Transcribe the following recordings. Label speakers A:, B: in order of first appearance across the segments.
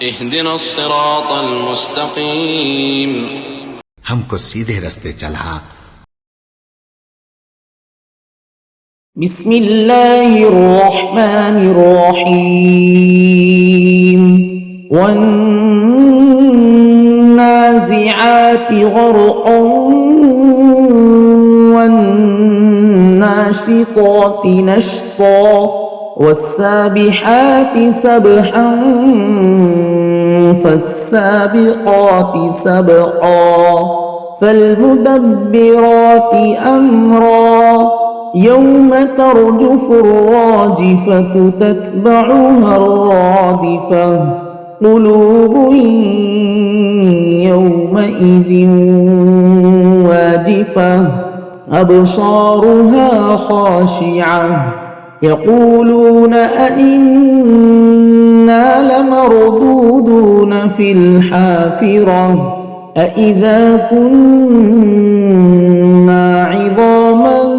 A: اهدنا الصراط المستقيم
B: हमको सीधे रास्ते चला।
C: بسم الله الرحمن الرحيم والنازعات غرقا والناشطات نشطا والسابحات سبحا فالسابقات سبقا فالمدبرات أمرا يوم ترجف الراجفة تتبعها الرادفة قلوب يومئذ واجفة أبصارها خاشعة يقولون أئنا لمردودون في الحافرة أئذا كنا عظاما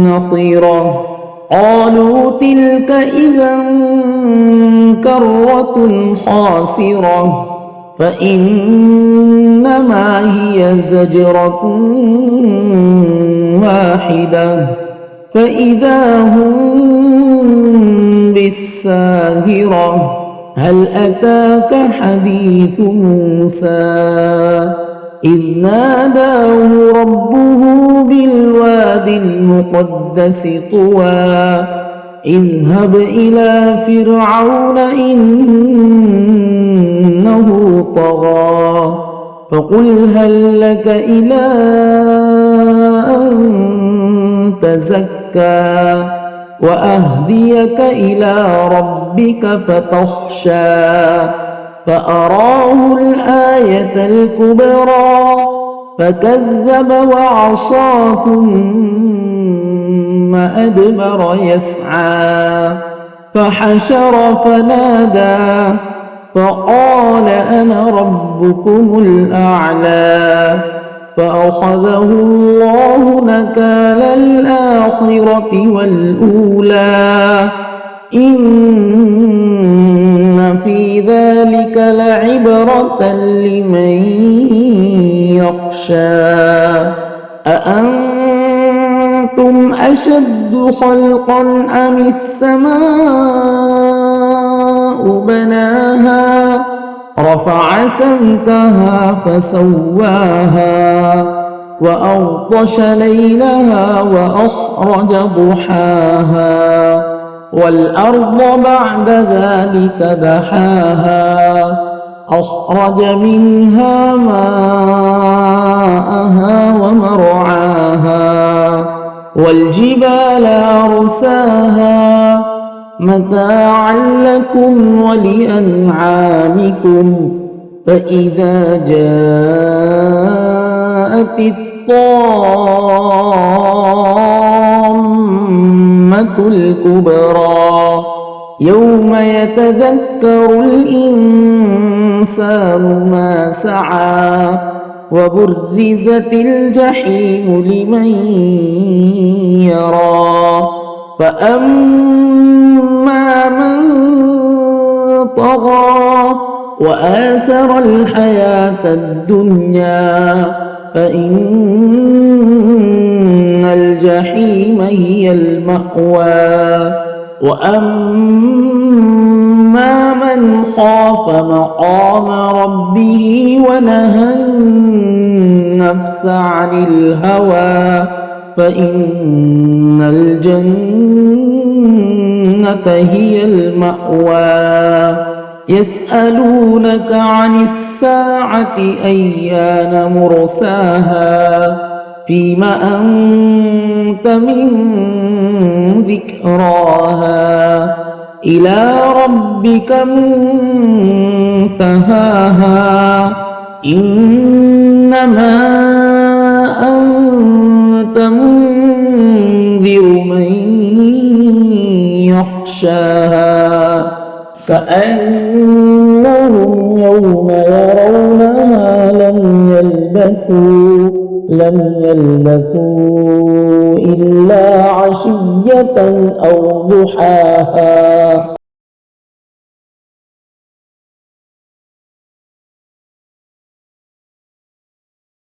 C: نخرة قالوا تلك إذا كرة خاسرة فإنما هي زجرة واحدة فإذا هم بالساهرة هل أتاك حديث موسى إذ ناداه ربه بالواد المقدس طوى اذهب إلى فرعون إنه طغى فقل هل لك إلى أن تزكى وأهديك إلى ربك فتخشى فأراه الآية الكبرى فكذب وعصى ثم أدبر يسعى فحشر فنادى فقال أنا ربكم الأعلى فأخذه الله نكال الآخرة والأولى إن في ذلك لعبرة لمن يخشى أأنتم أشد خلقا أم السماء بناها رفع سمكها فسواها وأغطش ليلها وأخرج ضحاها والأرض بعد ذلك دحاها أخرج منها ماءها ومرعاها والجبال أرساها متاعا لكم ولأنعامكم فإذا جاءت الطامة الكبرى يوم يتذكر الإنسان ما سعى وبرزت الجحيم لمن يرى فأما من طغى وآثر الحياة الدنيا فإن الجحيم هي المأوى وأما من خاف مقام ربه ونهى النفس عن الهوى فإن الجنة هي المأوى يسألونك عن الساعة أيان مرساها فيم أنت من ذكراها إلى ربك منتهاها إنما أنت منذر من يخشاها كأنهم يوم يرونها لم يلبثوا إلا عشية أو ضحاها